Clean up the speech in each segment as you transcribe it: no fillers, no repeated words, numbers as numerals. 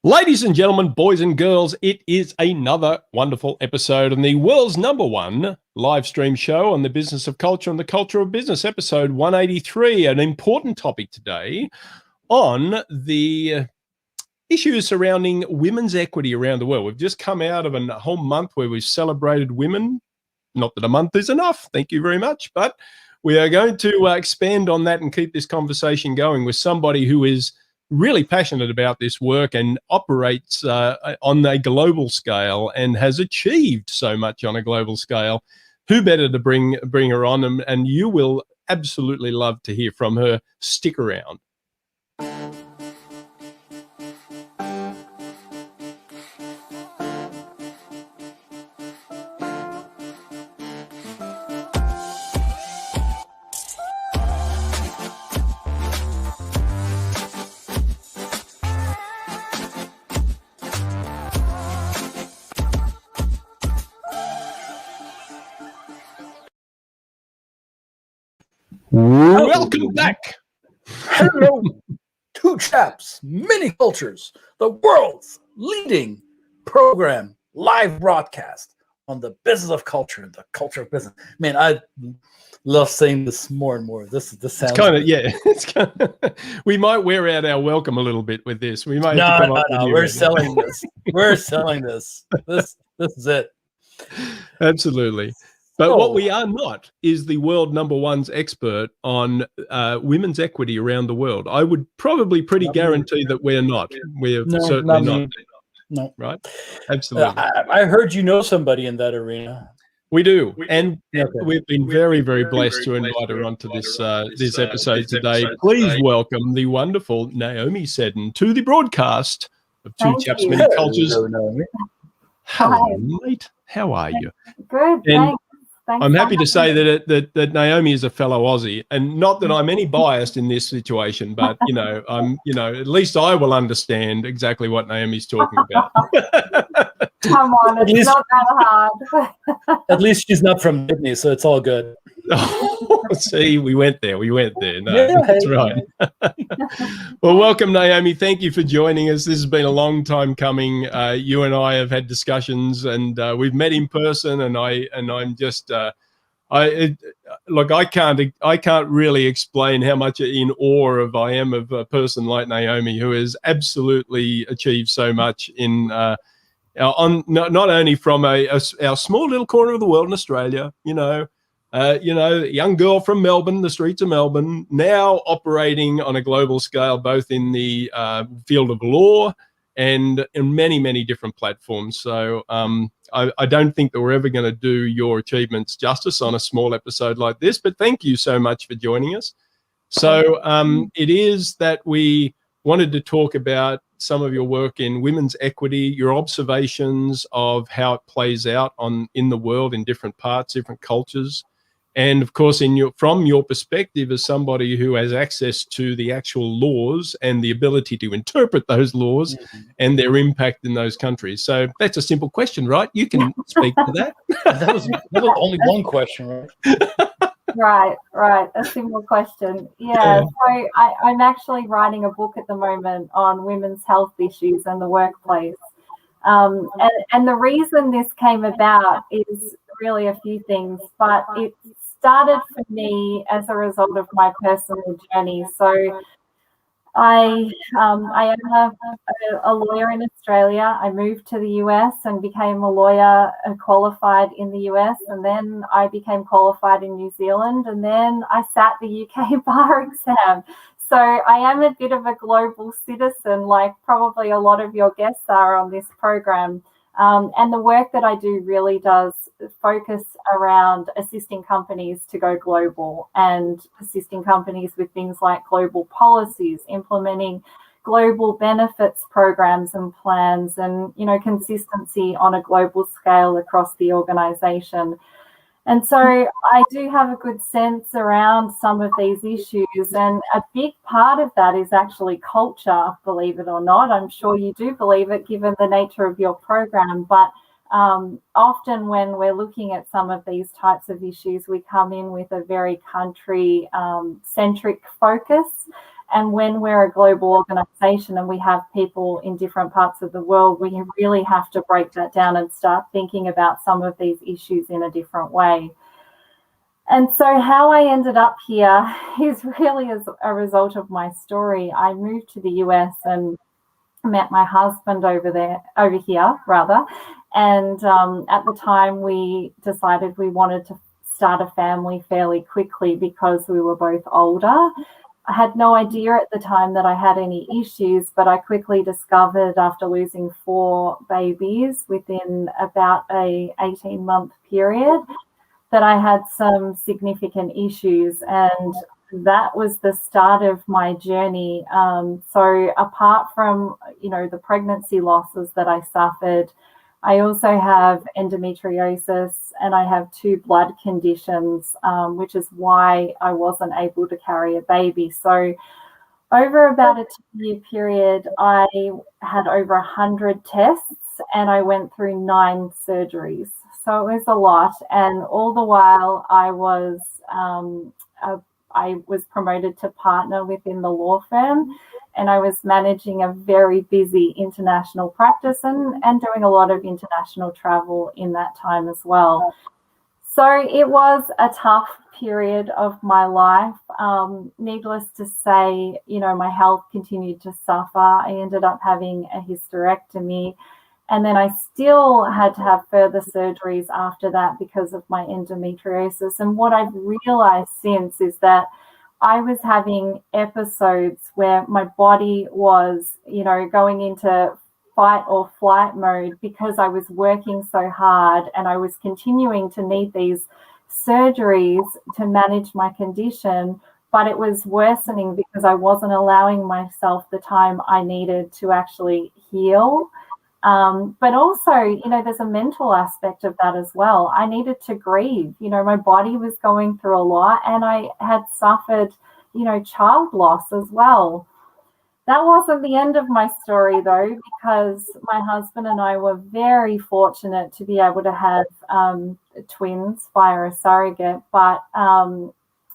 Ladies and gentlemen, boys and girls, it is another wonderful episode on the world's #1 live stream show on the business of culture and the culture of business, episode 183, an important topic today on the issues surrounding women's equity around the world. We've just come out of a whole month where we've celebrated women. Not that a month is enough, thank you very much, but we are going to expand on that and keep this conversation going with somebody who is really passionate about this work and operates on a global scale and has achieved so much on a global scale. Who better to bring her on? And you will absolutely love to hear from her. Stick around. Welcome back. Hello, Two Chaps, Mini Cultures, the world's leading program, live broadcast on the business of culture and the culture of business. Man, I love saying this more and more. This sounds kind of, yeah. It's kind of, we might wear out our welcome a little bit with this. We might have to come up with we're selling this. We're selling this. This is it. Absolutely. But what we are not is the world #1's expert on women's equity around the world. I would probably pretty guarantee that we're not. We're certainly not. No. Right? Absolutely. I heard you know somebody in that arena. We do. And we've been very, very blessed to invite her onto this episode today. Please welcome the wonderful Naomi Seddon to the broadcast of Two Chaps, Many Cultures. Hello, mate. How are you? Good, thanks. I'm happy to say that Naomi is a fellow Aussie, and not that I'm any biased in this situation, but at least I will understand exactly what Naomi's talking about. Come on, it's not that hard. At least she's not from Sydney, so it's all good. See, we went there. No, yeah, that's right. Well, welcome, Naomi. Thank you for joining us. This has been a long time coming. You and I have had discussions, and we've met in person. And I'm just, I can't really explain how much in awe I am of a person like Naomi, who has absolutely achieved so much in not only from our small little corner of the world in Australia, young girl from Melbourne, the streets of Melbourne, now operating on a global scale, both in the field of law and in many, many different platforms. So I don't think that we're ever going to do your achievements justice on a small episode like this, but thank you so much for joining us. So it is that we wanted to talk about some of your work in women's equity, your observations of how it plays out in the world in different parts, different cultures. And of course, from your perspective as somebody who has access to the actual laws and the ability to interpret those laws and their impact in those countries. So that's a simple question, right? You can speak to that. That was only one question, right? Right. A simple question. Yeah. So I'm actually writing a book at the moment on women's health issues and the workplace. And the reason this came about is really a few things, but it started for me as a result of my personal journey. So I am a lawyer in Australia. I moved to the US and became a lawyer qualified in the US, and then I became qualified in New Zealand, and then I sat the UK bar exam. So I am a bit of a global citizen, like probably a lot of your guests are on this program. And the work that I do really does focus around assisting companies to go global and assisting companies with things like global policies, implementing global benefits programs and plans, and, consistency on a global scale across the organization. And so I do have a good sense around some of these issues, and a big part of that is actually culture, believe it or not. I'm sure you do believe it, given the nature of your program, but often when we're looking at some of these types of issues, we come in with a very country-centric focus. And when we're a global organization and we have people in different parts of the world, we really have to break that down and start thinking about some of these issues in a different way. And so how I ended up here is really as a result of my story. I moved to the US and met my husband over here. And at the time we decided we wanted to start a family fairly quickly because we were both older. I had no idea at the time that I had any issues, but I quickly discovered after losing 4 babies within about a 18-month period that I had some significant issues, and that was the start of my journey. So apart from, the pregnancy losses that I suffered, I also have endometriosis and I have 2 blood conditions, which is why I wasn't able to carry a baby. So over about a 2-year period, I had over 100 tests and I went through 9 surgeries. So it was a lot. And all the while I was promoted to partner within the law firm, and I was managing a very busy international practice and doing a lot of international travel in that time as well. So it was a tough period of my life. Needless to say, my health continued to suffer. I ended up having a hysterectomy, and then I still had to have further surgeries after that because of my endometriosis. And what I've realized since is that I was having episodes where my body was, going into fight or flight mode because I was working so hard and I was continuing to need these surgeries to manage my condition, but it was worsening because I wasn't allowing myself the time I needed to actually heal. But also, there's a mental aspect of that as well. I needed to grieve. My body was going through a lot and I had suffered, child loss as well. That wasn't the end of my story though, because my husband and I were very fortunate to be able to have twins via a surrogate, but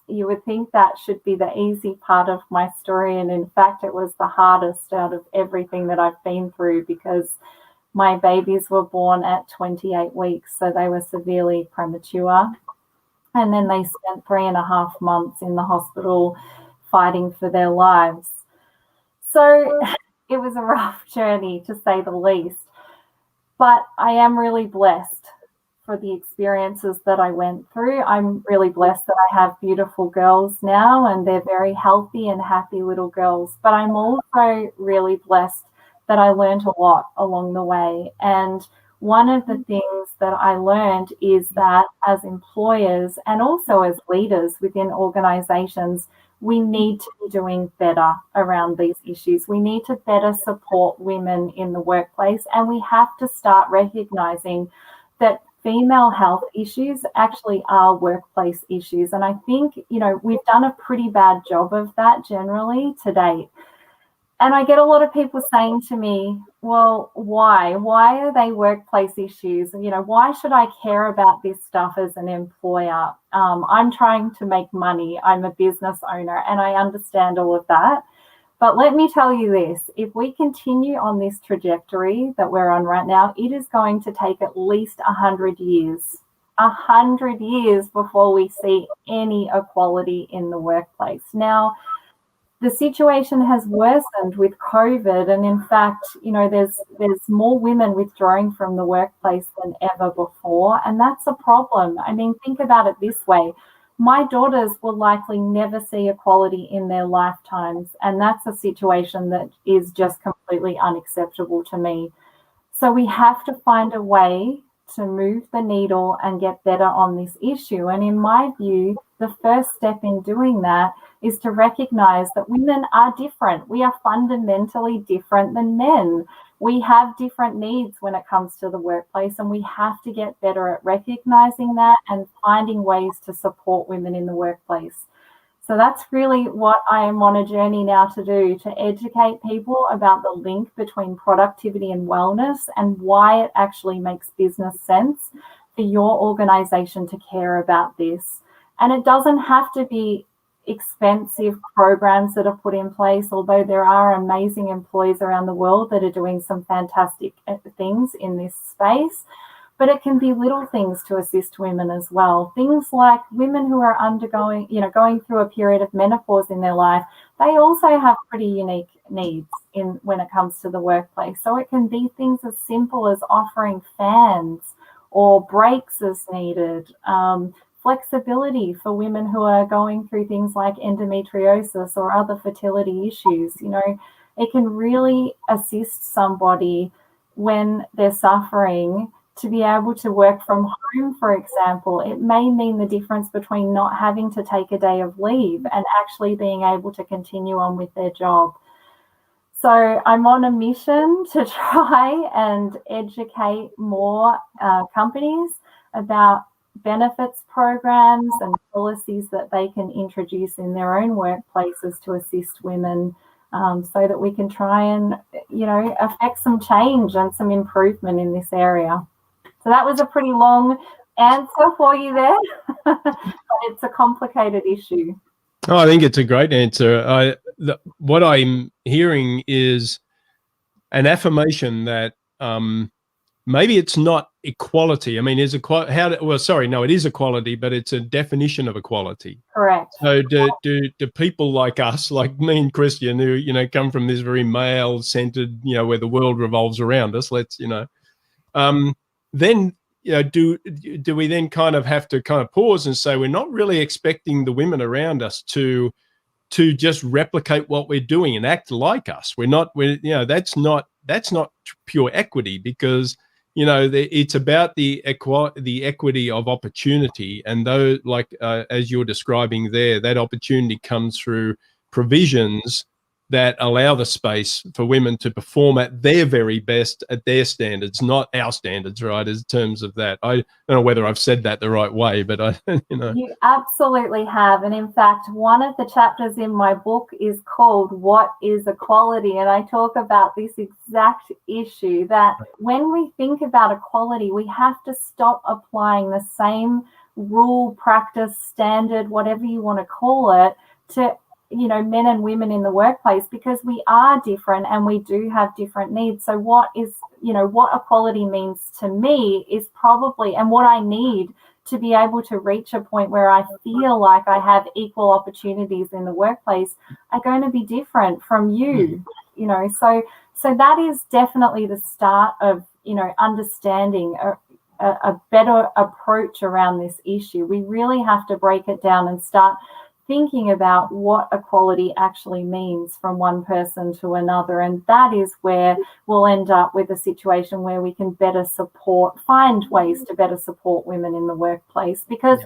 you would think that should be the easy part of my story. And in fact, it was the hardest out of everything that I've been through because my babies were born at 28 weeks, so they were severely premature. And then they spent 3.5 months in the hospital fighting for their lives. So it was a rough journey, to say the least. But I am really blessed for the experiences that I went through. I'm really blessed that I have beautiful girls now, and they're very healthy and happy little girls. But I'm also really blessed that I learned a lot along the way. And one of the things that I learned is that as employers and also as leaders within organizations, we need to be doing better around these issues. We need to better support women in the workplace, and we have to start recognizing that female health issues actually are workplace issues. And I think, we've done a pretty bad job of that generally to date. And I get a lot of people saying to me, well, why? Why are they workplace issues? Why should I care about this stuff as an employer? I'm trying to make money. I'm a business owner, and I understand all of that. But let me tell you this, if we continue on this trajectory that we're on right now, it is going to take at least 100 years. 100 years before we see any equality in the workplace. Now, the situation has worsened with COVID, and in fact, there's more women withdrawing from the workplace than ever before, and that's a problem. I mean, think about it this way. My daughters will likely never see equality in their lifetimes, and that's a situation that is just completely unacceptable to me. So we have to find a way to move the needle and get better on this issue. And in my view, the first step in doing that is to recognize that women are different. We are fundamentally different than men. We have different needs when it comes to the workplace, and we have to get better at recognizing that and finding ways to support women in the workplace. So that's really what I am on a journey now to do, to educate people about the link between productivity and wellness and why it actually makes business sense for your organization to care about this. And it doesn't have to be expensive programs that are put in place, although there are amazing employees around the world that are doing some fantastic things in this space. But it can be little things to assist women as well. Things like women who are undergoing, going through a period of menopause in their life, they also have pretty unique needs when it comes to the workplace. So it can be things as simple as offering fans or breaks as needed, flexibility for women who are going through things like endometriosis or other fertility issues. It can really assist somebody when they're suffering to be able to work from home, for example. It may mean the difference between not having to take a day of leave and actually being able to continue on with their job. So I'm on a mission to try and educate more companies about benefits programs and policies that they can introduce in their own workplaces to assist women, so that we can try and, affect some change and some improvement in this area. So that was a pretty long answer for you there, but it's a complicated issue. Oh, I think it's a great answer. What I'm hearing is an affirmation that maybe it's not equality. I mean, it is equality, but it's a definition of equality. Correct. So do people like us, like me and Christian, who come from this very male-centered, where the world revolves around us, then do we then kind of have to kind of pause and say we're not really expecting the women around us to just replicate what we're doing and act like us. That's not pure equity, because it's about the equity of opportunity, and though as you're describing there, that opportunity comes through provisions that allow the space for women to perform at their very best, at their standards, not our standards, right? In terms of that, I don't know whether I've said that the right way, but You absolutely have. And in fact, one of the chapters in my book is called "What is Equality?" And I talk about this exact issue, that when we think about equality, we have to stop applying the same rule, practice, standard, whatever you want to call it, to men and women in the workplace, because we are different and we do have different needs. So what equality means to me is probably, and what I need to be able to reach a point where I feel like I have equal opportunities in the workplace, are going to be different from you. So that is definitely the start of understanding a better approach around this issue. We really have to break it down and start thinking about what equality actually means from one person to another. And that is where we'll end up with a situation where we can find ways to better support women in the workplace. Because,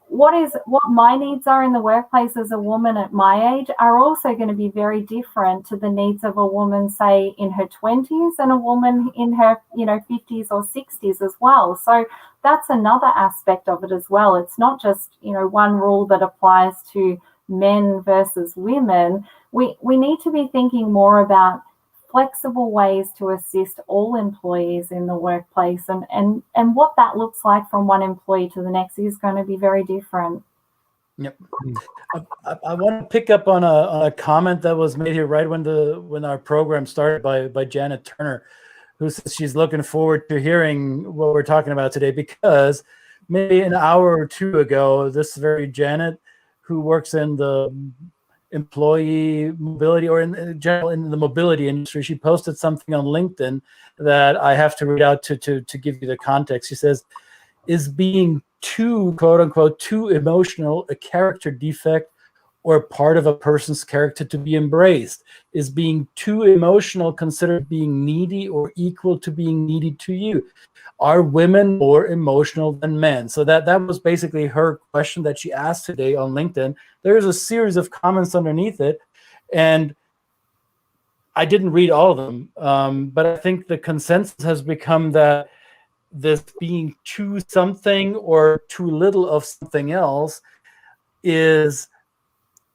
what my needs are in the workplace as a woman at my age are also going to be very different to the needs of a woman, say, in her 20s, and a woman in her, 50s or 60s as well. So that's another aspect of it as well. It's not just, one rule that applies to men versus women. We need to be thinking more about flexible ways to assist all employees in the workplace, and what that looks like from one employee to the next is going to be very different. Yep. I want to pick up on a comment that was made here right when our program started by Janet Turner, who says she's looking forward to hearing what we're talking about today, because maybe an hour or two ago, this very Janet, who works in the employee mobility, or in general in the mobility industry, she posted something on LinkedIn that I have to read out to give you the context. She says, "Is being too, quote unquote, too emotional a character defect or part of a person's character to be embraced? Is being too emotional considered being needy or equal to being needy to you? Are women more emotional than men?" So that was basically her question that she asked today on LinkedIn. There's a series of comments underneath it, and I didn't read all of them, but I think the consensus has become that this being too something or too little of something else is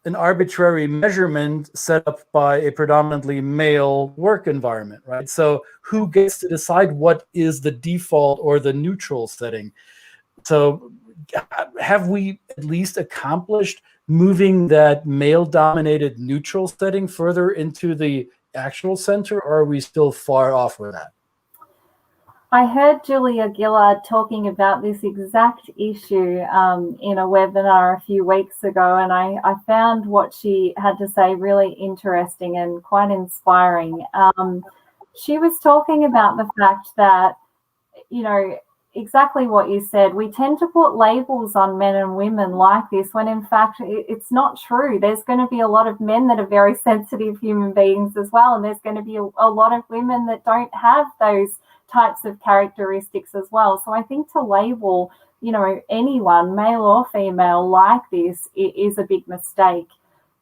an arbitrary measurement set up by a predominantly male work environment, right? So who gets to decide what is the default or the neutral setting? So have we at least accomplished moving that male-dominated neutral setting further into the actual center, or are we still far off with that? I heard Julia Gillard talking about this exact issue in a webinar a few weeks ago, and I found what she had to say really interesting and quite inspiring. She was talking about the fact that, you know, exactly what you said, we tend to put labels on men and women like this when in fact it's not true. There's going to be a lot of men that are very sensitive human beings as well, and there's going to be a lot of women that don't have those types of characteristics as well. So I think to label, you know, anyone, male or female, like this is a big mistake.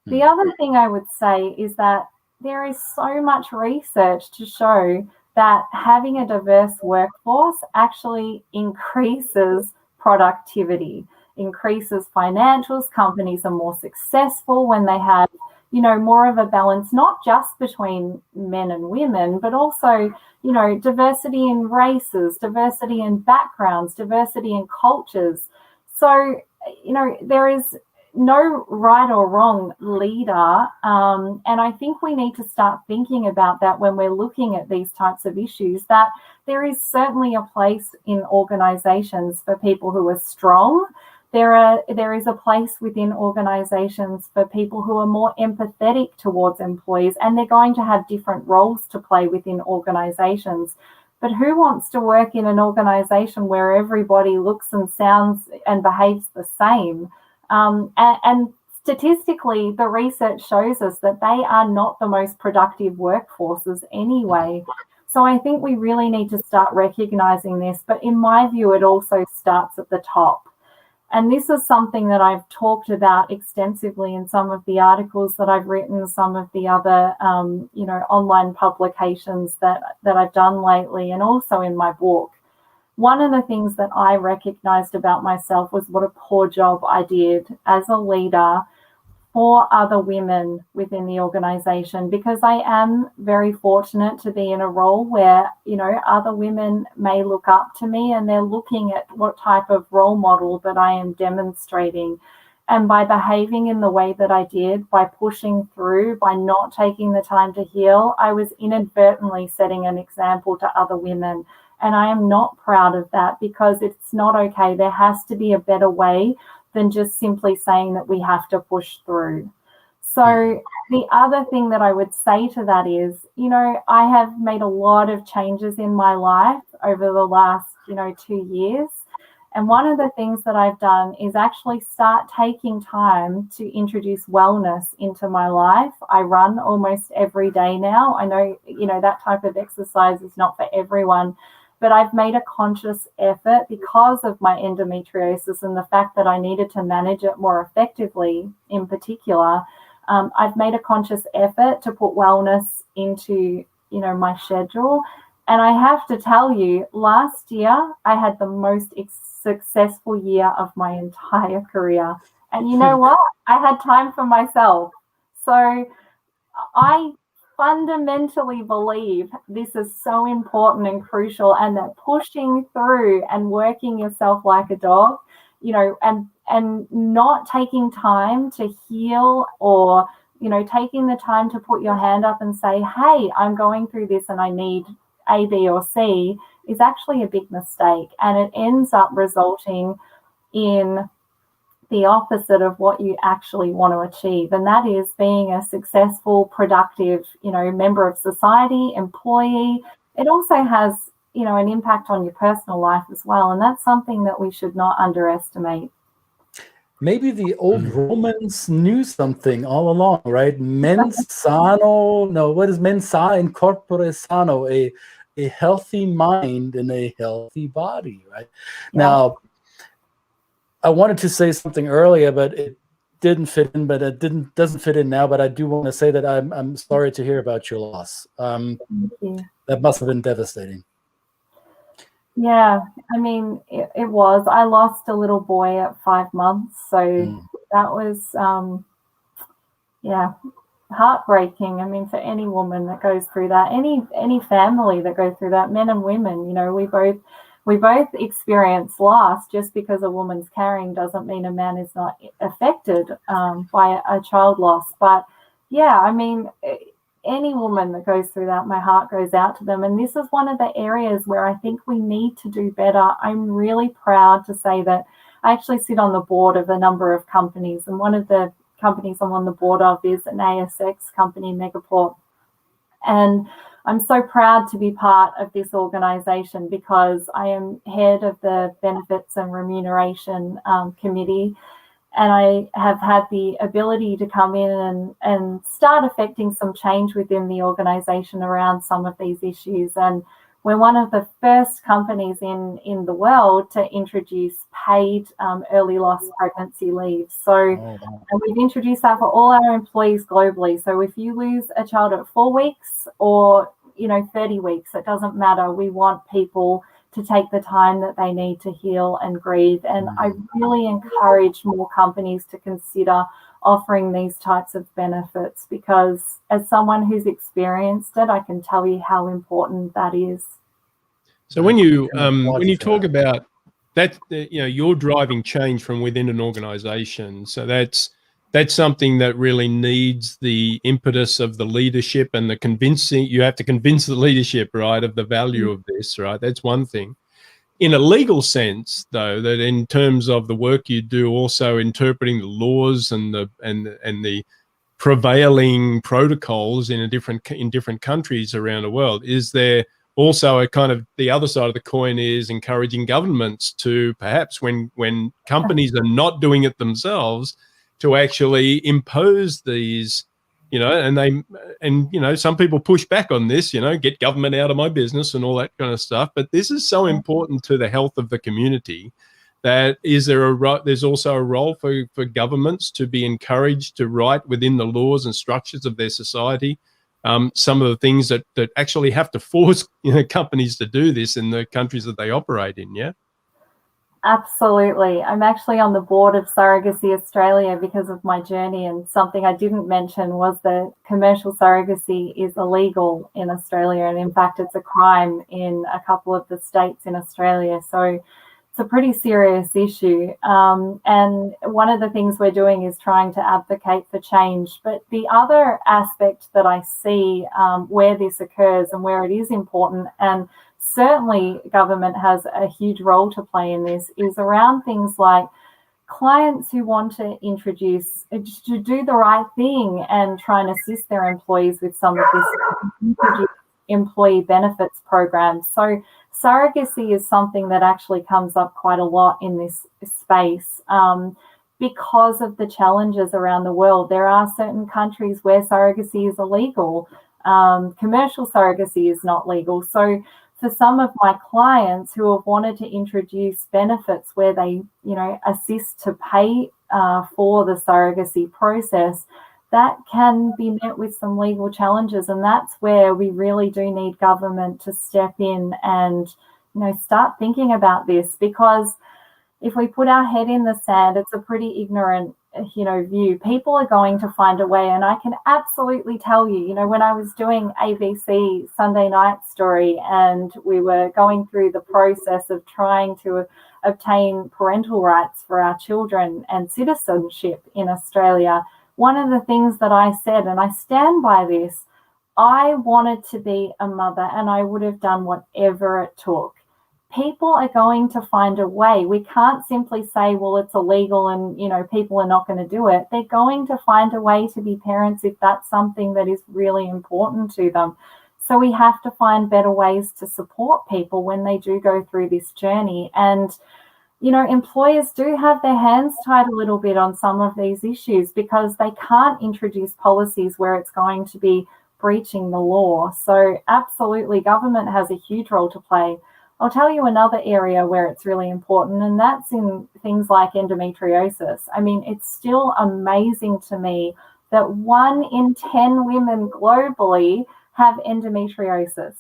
The other thing I would say is that there is so much research to show that having a diverse workforce actually increases productivity, increases financials. Companies are more successful when they have, you know, more of a balance, not just between men and women, but also, you know, diversity in races, diversity in backgrounds, diversity in cultures. So, you know, there is no right or wrong leader. And I think we need to start thinking about that when we're looking at these types of issues, that there is certainly a place in organizations for people who are strong. There is a place within organizations for people who are more empathetic towards employees, and they're going to have different roles to play within organizations. But who wants to work in an organization where everybody looks and sounds and behaves the same? And statistically, the research shows us that they are not the most productive workforces anyway. So I think we really need to start recognizing this. But in my view, it also starts at the top. And this is something that I've talked about extensively in some of the articles that I've written, some of the other, you know, online publications that I've done lately, and also in my book. One of the things that I recognized about myself was what a poor job I did as a leader for other women within the organization, because I am very fortunate to be in a role where, you know, other women may look up to me and they're looking at what type of role model that I am demonstrating. And by behaving in the way that I did, by pushing through, by not taking the time to heal, I was inadvertently setting an example to other women. And I am not proud of that, because it's not okay. There has to be a better way than just simply saying that we have to push through. So the other thing that I would say to that is, you know, I have made a lot of changes in my life over the last, you know, 2 years. And one of the things that I've done is actually start taking time to introduce wellness into my life. I run almost every day now. I know, you know, that type of exercise is not for everyone, but I've made a conscious effort because of my endometriosis and the fact that I needed to manage it more effectively in particular. I've made a conscious effort to put wellness into, you know, my schedule. And I have to tell you, last year, I had the most successful year of my entire career. And you know what? I had time for myself. So I fundamentally believe this is so important and crucial, and that pushing through and working yourself like a dog, you know, and not taking time to heal, or, you know, taking the time to put your hand up and say, hey, I'm going through this and I need A, B, or C, is actually a big mistake. And it ends up resulting in the opposite of what you actually want to achieve. And that is being a successful, productive, you know, member of society, employee. It also has, you know, an impact on your personal life as well. And that's something that we should not underestimate. Maybe the old Romans knew something all along, right? Mens sano, no, what is mens sana in corpore sano? A healthy mind and a healthy body, right? Yeah. Now, I wanted to say something earlier, but it didn't fit in. But it doesn't fit in now. But I do want to say that I'm sorry to hear about your loss. That must have been devastating. Yeah, I mean, it was. I lost a little boy at 5 months, so that was, yeah, heartbreaking. I mean, for any woman that goes through that, any family that goes through that, men and women, you know, we we both experience loss. Just because a woman's carrying doesn't mean a man is not affected by a child loss. But yeah, I mean, any woman that goes through that, my heart goes out to them. And this is one of the areas where I think we need to do better. I'm really proud to say that I actually sit on the board of a number of companies, and one of the companies I'm on the board of is an ASX company, Megaport. And I'm so proud to be part of this organization because I am head of the Benefits and Remuneration Committee, and I have had the ability to come in and start affecting some change within the organization around some of these issues. And we're one of the first companies in the world to introduce paid early loss pregnancy leave. So and we've introduced that for all our employees globally. So if you lose a child at 4 weeks or 30 weeks, it doesn't matter. We want people to take the time that they need to heal and grieve. And I really encourage more companies to consider offering these types of benefits, because as someone who's experienced it, I can tell you how important that is. So when you talk about that, you're driving change from within an organization. So that's something that really needs the impetus of the leadership and the convincing. You have to convince the leadership, right, of the value of this, right? That's one thing. In a legal sense, though, that in terms of the work you do, also interpreting the laws and the prevailing protocols in different countries around the world, is there also a kind of the other side of the coin is encouraging governments to perhaps when companies are not doing it themselves, to actually impose these, and some people push back on this, get government out of my business and all that kind of stuff. But this is so important to the health of the community that there's also a role for governments to be encouraged to write within the laws and structures of their society some of the things that actually have to force companies to do this in the countries that they operate in. Yeah. Absolutely. I'm actually on the board of Surrogacy Australia because of my journey, and something I didn't mention was that commercial surrogacy is illegal in Australia, and in fact it's a crime in a couple of the states in Australia. So it's a pretty serious issue. And one of the things we're doing is trying to advocate for change. But the other aspect that I see where this occurs and where it is important, and certainly government has a huge role to play in this, is around things like clients who want to to do the right thing and try and assist their employees with some of this employee benefits programs. So surrogacy is something that actually comes up quite a lot in this space because of the challenges around the world. There are certain countries where surrogacy is illegal. Commercial surrogacy is not legal. So for some of my clients who have wanted to introduce benefits where they, assist to pay for the surrogacy process, that can be met with some legal challenges. And that's where we really do need government to step in and, start thinking about this, because if we put our head in the sand, it's a pretty ignorant, view. People are going to find a way. And I can absolutely tell you, when I was doing ABC Sunday Night Story and we were going through the process of trying to obtain parental rights for our children and citizenship in Australia, one of the things that I said, and I stand by this, I wanted to be a mother and I would have done whatever it took. People are going to find a way. We can't simply say, well, it's illegal and, people are not going to do it. They're going to find a way to be parents if that's something that is really important to them. So we have to find better ways to support people when they do go through this journey. And, employers do have their hands tied a little bit on some of these issues because they can't introduce policies where it's going to be breaching the law. So absolutely, government has a huge role to play. I'll tell you another area where it's really important, and that's in things like endometriosis. I mean, it's still amazing to me that 1 in 10 women globally have endometriosis.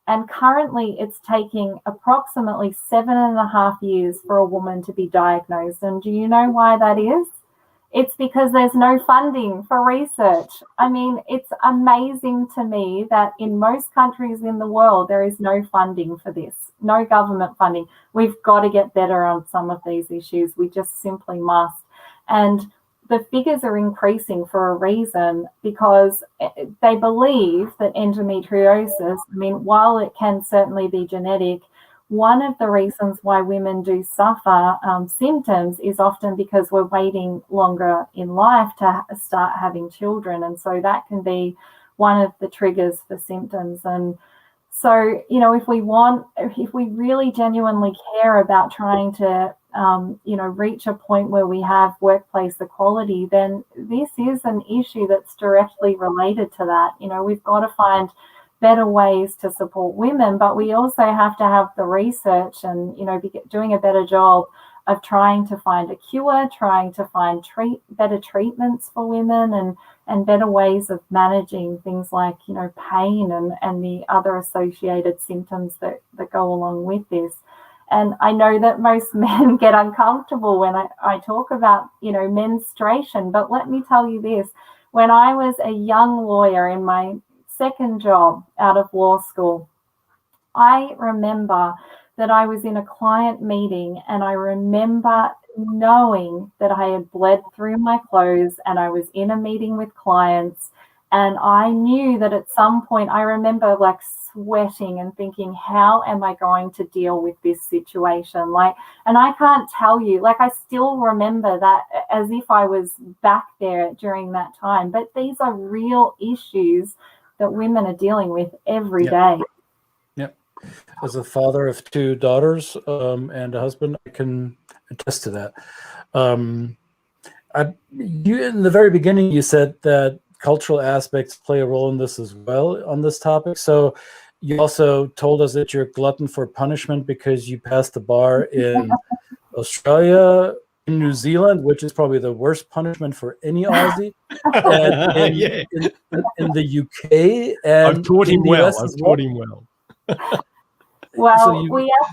And currently it's taking approximately 7.5 years for a woman to be diagnosed. And do you know why that is? It's because there's no funding for research. I mean, it's amazing to me that in most countries in the world, there is no funding for this, no government funding. We've got to get better on some of these issues. We just simply must. And the figures are increasing for a reason, because they believe that endometriosis, I mean, while it can certainly be genetic, one of the reasons why women do suffer symptoms is often because we're waiting longer in life to start having children. And so that can be one of the triggers for symptoms. And so, you know, if we really genuinely care about trying to, you know, reach a point where we have workplace equality, then this is an issue that's directly related to that. You know, we've got to find better ways to support women, but we also have to have the research and, you know, be doing a better job of trying to find a cure, trying to find better treatments for women, and better ways of managing things like, you know, pain and the other associated symptoms that go along with this. And I know that most men get uncomfortable when I talk about, you know, menstruation, but let me tell you this, when I was a young lawyer in my second job out of law school, I remember that I was in a client meeting, and I remember knowing that I had bled through my clothes, and I was in a meeting with clients, and I knew that at some point, I remember like sweating and thinking, how am I going to deal with this situation? Like, and I can't tell you, like, I still remember that as if I was back there during that time. But these are real issues that women are dealing with every day. Yep. As a father of two daughters and a husband, I can attest to that. You, in the very beginning, you said that cultural aspects play a role in this as well, on this topic. So you also told us that you're a glutton for punishment because you passed the bar in Australia, in New Zealand, which is probably the worst punishment for any Aussie, and in the UK, and I've taught him well. I've taught him well. Well, so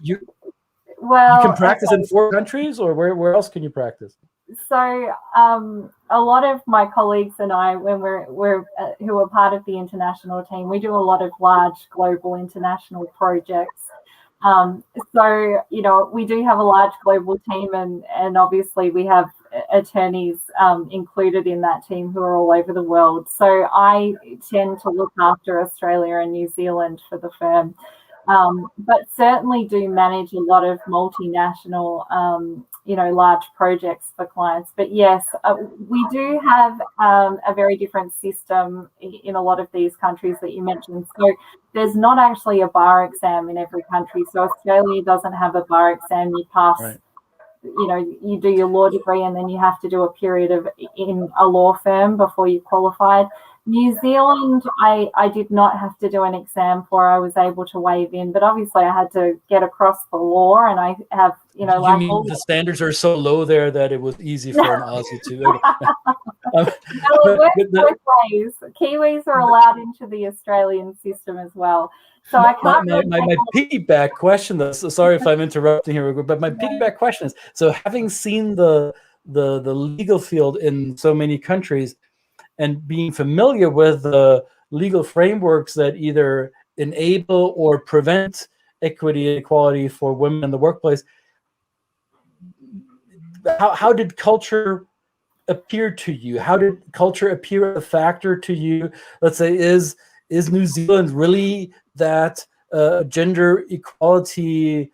you can practice in 4 countries, or where else can you practice? So a lot of my colleagues and I, when we're who are part of the international team, we do a lot of large global international projects. So, you know, we do have a large global team, and obviously we have attorneys included in that team who are all over the world. So I tend to look after Australia and New Zealand for the firm. But certainly do manage a lot of multinational, you know, large projects for clients. But yes, we do have a very different system in a lot of these countries that you mentioned. So there's not actually a bar exam in every country. So Australia doesn't have a bar exam. You pass, right, you know, you do your law degree, and then you have to do a period in a law firm before you qualified. New Zealand, I did not have to do an exam for. I was able to waive in, but obviously I had to get across the law, and I have, you know, you mean the standards are so low there that it was easy for an Aussie to. No, it works both ways. Kiwis are allowed into the Australian system as well. So I can't. My piggyback question, though. So sorry if I'm interrupting here, but my piggyback question is: so having seen the legal field in so many countries, and being familiar with the legal frameworks that either enable or prevent equity and equality for women in the workplace, how did culture appear to you? How did culture appear as a factor to you? Let's say, is New Zealand really that gender equality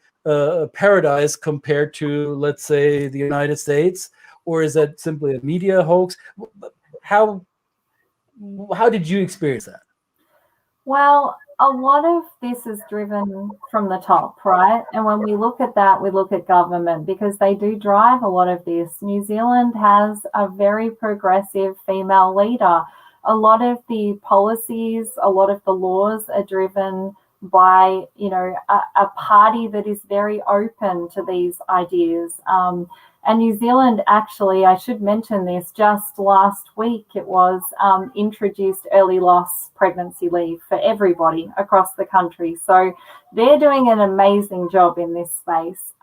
paradise compared to, let's say, the United States? Or is that simply a media hoax? How did you experience that? Well, a lot of this is driven from the top, right? And when we look at that, we look at government, because they do drive a lot of this. New Zealand has a very progressive female leader. A lot of the policies, a lot of the laws are driven by, you know, a party that is very open to these ideas. And New Zealand, actually, I should mention this, just last week it was introduced early loss pregnancy leave for everybody across the country. So they're doing an amazing job in this space.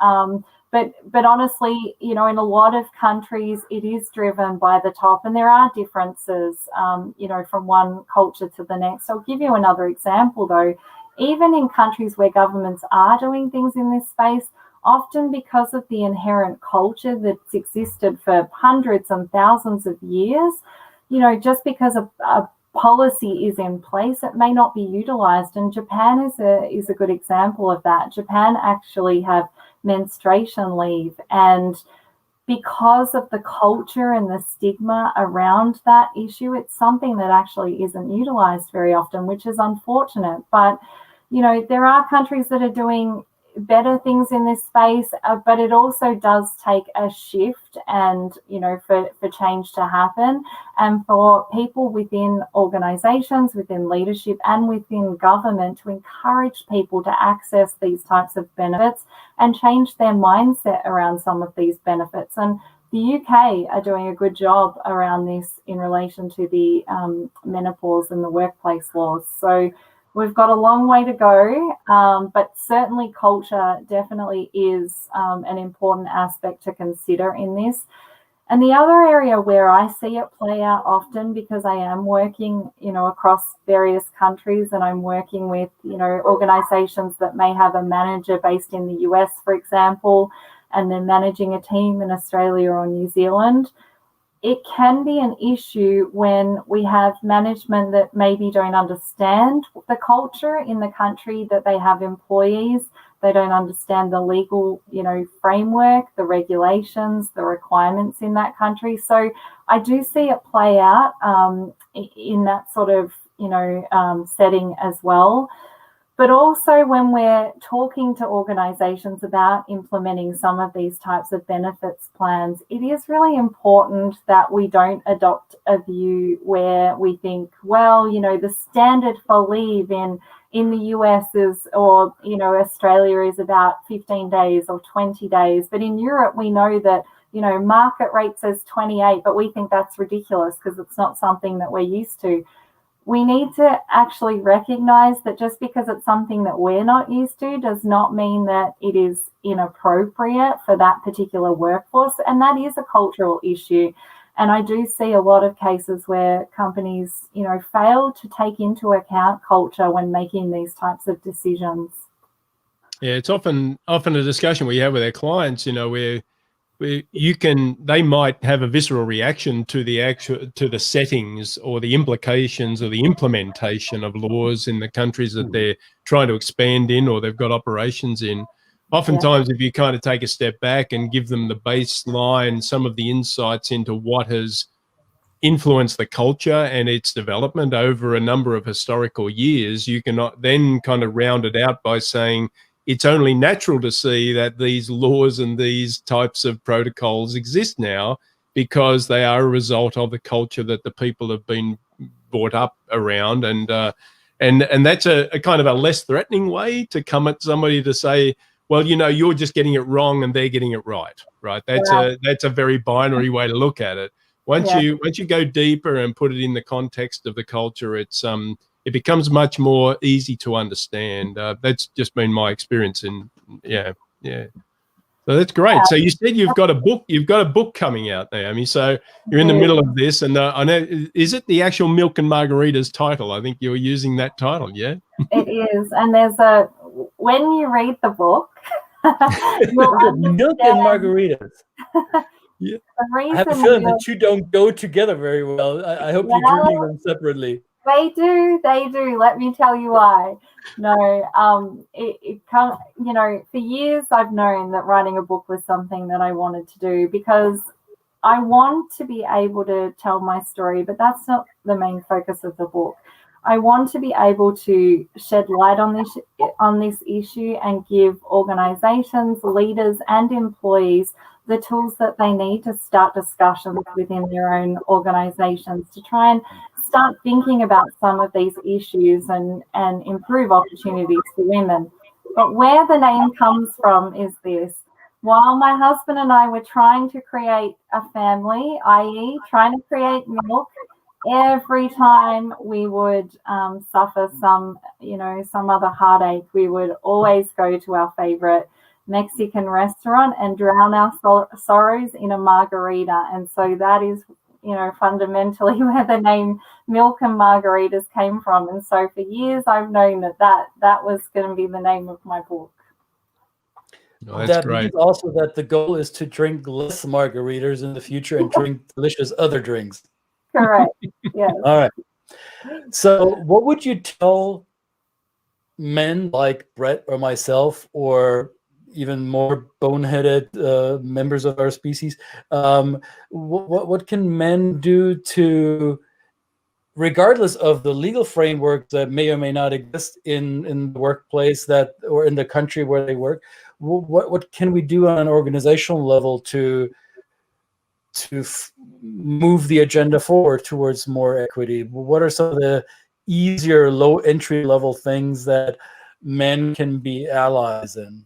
But honestly, in a lot of countries, it is driven by the top, and there are differences, from one culture to the next. I'll give you another example, though. Even in countries where governments are doing things in this space, often because of the inherent culture that's existed for hundreds and thousands of years, just because a policy is in place, it may not be utilized. And Japan is a good example of that. Japan actually have menstruation leave, and because of the culture and the stigma around that issue, it's something that actually isn't utilized very often, which is unfortunate. But there are countries that are doing better things in this space, but it also does take a shift and, for change to happen, and for people within organizations, within leadership and within government to encourage people to access these types of benefits and change their mindset around some of these benefits. And the UK are doing a good job around this in relation to the menopause and the workplace laws. So we've got a long way to go, but certainly culture definitely is an important aspect to consider in this. And the other area where I see it play out often, because I am working, across various countries, and I'm working with, organizations that may have a manager based in the US, for example, and they're managing a team in Australia or New Zealand. It can be an issue when we have management that maybe don't understand the culture in the country that they have employees. They don't understand the legal, framework, the regulations, the requirements in that country. So I do see it play out in that sort of, setting as well. But also when we're talking to organizations about implementing some of these types of benefits plans, it is really important that we don't adopt a view where we think, well, the standard for leave in the US is, or, Australia is about 15 days or 20 days. But in Europe, we know that, market rate says 28, but we think that's ridiculous because it's not something that we're used to. We need to actually recognize that just because it's something that we're not used to does not mean that it is inappropriate for that particular workforce. And that is a cultural issue. And I do see a lot of cases where companies, fail to take into account culture when making these types of decisions. Yeah, it's often a discussion we have with our clients, where they might have a visceral reaction to the settings or the implications or the implementation of laws in the countries that they're trying to expand in or they've got operations in. Oftentimes, if you kind of take a step back and give them the baseline, some of the insights into what has influenced the culture and its development over a number of historical years, you can then kind of round it out by saying, it's only natural to see that these laws and these types of protocols exist now because they are a result of the culture that the people have been brought up around. And that's a kind of a less threatening way to come at somebody to say, well, you're just getting it wrong and they're getting it right. That's a very binary way to look at it. Once you go deeper and put it in the context of the culture, it becomes much more easy to understand. That's just been my experience. So that's great. So you said you've got a book coming out, Naomi. So you're in the middle of this, and I know, is it the actual Milk and Margaritas title? I think you're using that title, yeah? It is, and when you read the book, Milk and Margaritas. Yeah. I have a feeling that you don't go together very well. I hope you're drinking them separately. They do. Let me tell you why. No, it can't, for years I've known that writing a book was something that I wanted to do because I want to be able to tell my story, but that's not the main focus of the book. I want to be able to shed light on this issue and give organizations, leaders, and employees the tools that they need to start discussions within their own organizations to try and start thinking about some of these issues and improve opportunities for women. But where the name comes from is this. While my husband and I were trying to create a family, i.e. trying to create milk, every time we would suffer some other heartache, we would always go to our favorite Mexican restaurant and drown our sorrows in a margarita. And so that is, you know, fundamentally where the name Milk and Margaritas came from. And so for years I've known that was going to be the name of my book. Oh, that's that great. means also that the goal is to drink less margaritas in the future and drink delicious other drinks. Correct. Yes. All right. So what would you tell men like Brett or myself, or even more boneheaded members of our species? What can men do to, regardless of the legal framework that may or may not exist in the workplace that, or in the country where they work, what can we do on an organizational level to move the agenda forward towards more equity? What are some of the easier, low entry level things that men can be allies in?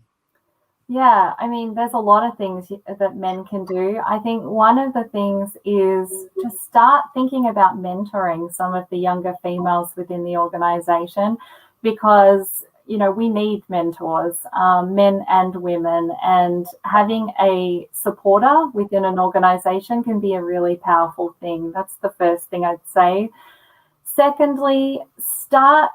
Yeah, I mean, there's a lot of things that men can do. I think one of the things is to start thinking about mentoring some of the younger females within the organization, because, you know, we need mentors, men and women, and having a supporter within an organization can be a really powerful thing. That's the first thing I'd say. Secondly, start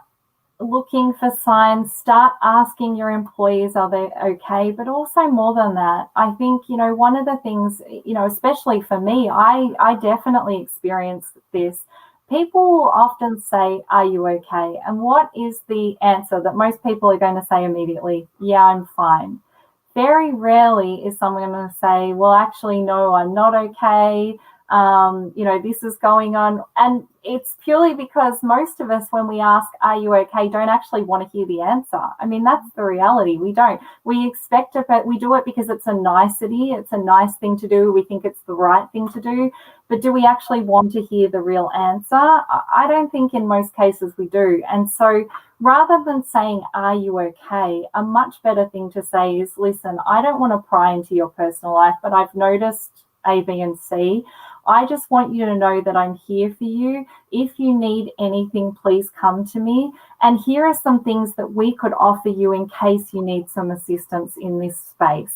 looking for signs, start asking your employees, are they okay? But also more than that, I think, you know, one of the things, you know, especially for me, I definitely experienced this. People often say, are you okay? And what is the answer that most people are going to say immediately? Yeah, I'm fine. Very rarely is someone going to say, well, actually, no, I'm not okay. You know, this is going on. And it's purely because most of us, when we ask, are you okay, don't actually want to hear the answer. I mean, that's the reality. We don't. We expect it, but we do it because it's a nicety. It's a nice thing to do. We think it's the right thing to do. But do we actually want to hear the real answer? I don't think in most cases we do. And so rather than saying, are you okay, a much better thing to say is, listen, I don't want to pry into your personal life, but I've noticed A, B, and C. I just want you to know that I'm here for you. If you need anything, please come to me. And here are some things that we could offer you in case you need some assistance in this space.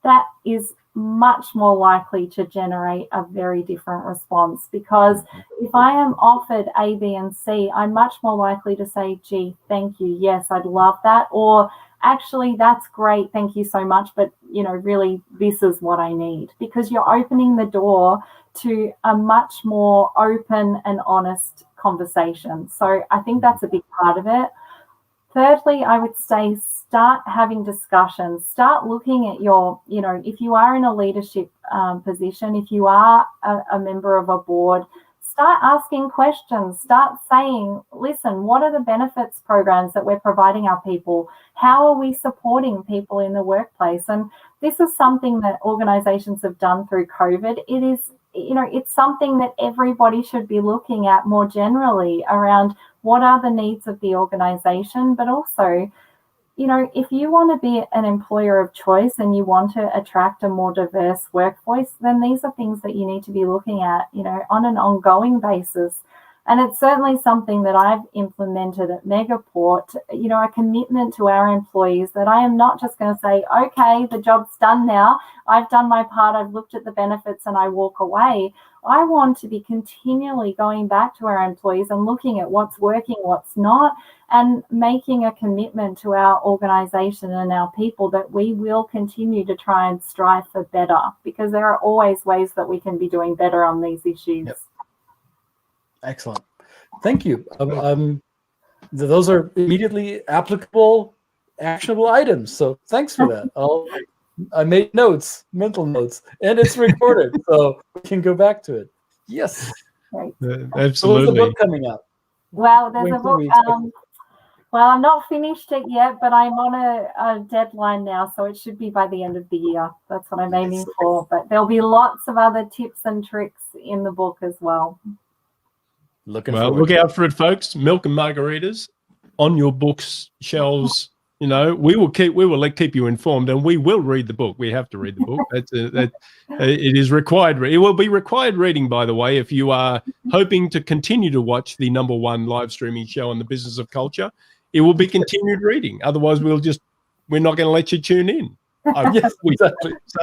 That is much more likely to generate a very different response, because if I am offered A, B, and C, I'm much more likely to say, gee, thank you. Yes, I'd love that. Or actually, that's great. Thank you so much. But, you know, really, this is what I need, because you're opening the door to a much more open and honest conversation. So I think that's a big part of it. Thirdly, I would say start having discussions, start looking at your, you know, if you are in a leadership position, if you are a member of a board, start asking questions, start saying, listen, what are the benefits programs that we're providing our people? How are we supporting people in the workplace? And this is something that organizations have done through COVID. It is, you know, it's something that everybody should be looking at more generally around what are the needs of the organization, but also, you know, if you want to be an employer of choice and you want to attract a more diverse workforce, then these are things that you need to be looking at, you know, on an ongoing basis. And it's certainly something that I've implemented at Megaport, you know, a commitment to our employees that I am not just going to say, okay, the job's done now. I've done my part. I've looked at the benefits and I walk away. I want to be continually going back to our employees and looking at what's working, what's not, and making a commitment to our organization and our people that we will continue to try and strive for better, because there are always ways that we can be doing better on these issues. Yep. Excellent. Thank you. Those are immediately applicable, actionable items. So thanks for that. I made notes, mental notes, and it's recorded, so we can go back to it. Yes. Right. Absolutely. So is the book coming out? Well, there's a book. Well, I'm not finished it yet, but I'm on a deadline now, so it should be by the end of the year. That's what I'm aiming for. But there'll be lots of other tips and tricks in the book as well. Look out for it, folks. Milk and Margaritas on your books shelves. You know, we will keep you informed, and we will read the book. We have to read the book. It is required. It will be required reading, by the way, if you are hoping to continue to watch the #1 live streaming show on the business of culture. It will be continued reading. Otherwise, we're not going to let you tune in. Yes, exactly. So,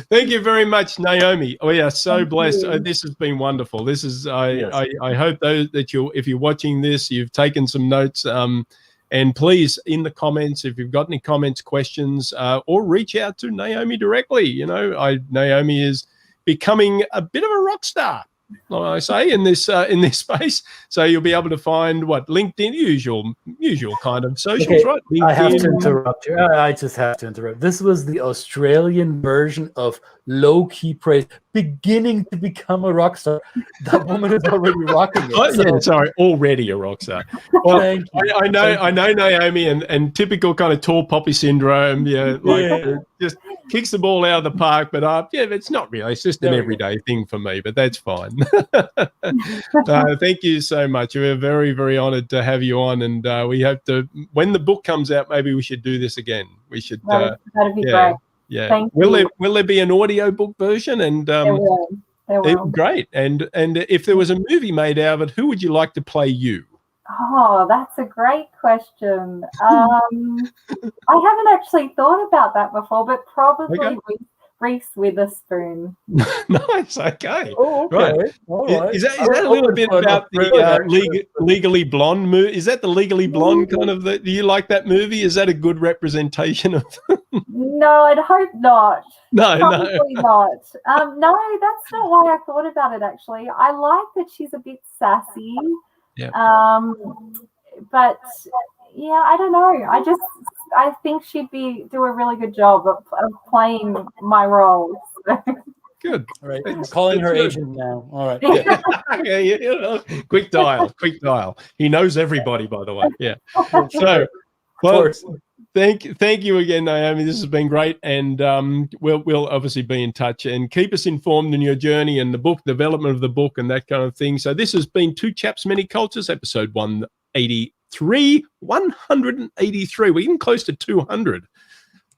thank you very much, Naomi. We are so blessed. This has been wonderful. This is I hope that if you're watching this, you've taken some notes. And please, in the comments, if you've got any comments, questions, or reach out to Naomi directly. You know, Naomi is becoming a bit of a rock star, I say, in this space. So you'll be able to find LinkedIn, usual kind of socials, right? LinkedIn. I have to interrupt you. I just have to interrupt. This was the Australian version of low-key praise, beginning to become a rock star. That woman is already rocking it. Yeah, sorry, already a rock star. Well, I know Naomi, and typical kind of tall poppy syndrome. Just kicks the ball out of the park, but it's not really. It's just an everyday thing for me, but that's fine. Thank you so much. We're very, very honoured to have you on, and we hope to. When the book comes out, maybe we should do this again. We should. That'd be great. Yeah. Will there be an audio book version? And there will. Great. And if there was a movie made out of it, who would you like to play you? Oh, that's a great question. I haven't actually thought about that before, but probably Reese Witherspoon. Nice. Okay. Oh, okay. Right. All right. Is that a little bit about the Legally Blonde movie? Is that the Legally Blonde kind of? Do you like that movie? Is that a good representation of? No, I'd hope not. Probably not. No, that's not why I thought about it. Actually, I like that she's a bit sassy. Yeah. But yeah, I don't know. I think she'd do a really good job of playing my roles. Good. All right. I'm calling her agent now. All right. Yeah. Quick dial. He knows everybody, by the way. Yeah. So, well, thank you again, Naomi. This has been great, and we'll obviously be in touch and keep us informed in your journey and the book development of the book and that kind of thing. So this has been Two Chaps, Many Cultures, episode 183. We're even close to 200.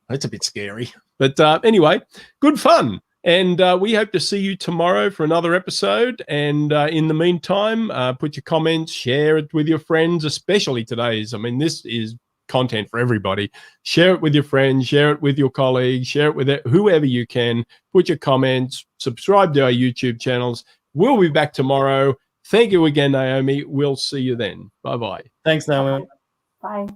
That's a bit scary, but anyway, good fun. And we hope to see you tomorrow for another episode. And in the meantime, put your comments, share it with your friends, especially today's. I mean, this is content for everybody. Share it with your friends, share it with your colleagues, share it with whoever you can. Put your comments, subscribe to our YouTube channels. We'll be back tomorrow. Thank you again, Naomi. We'll see you then. Bye-bye. Thanks, Naomi. Bye.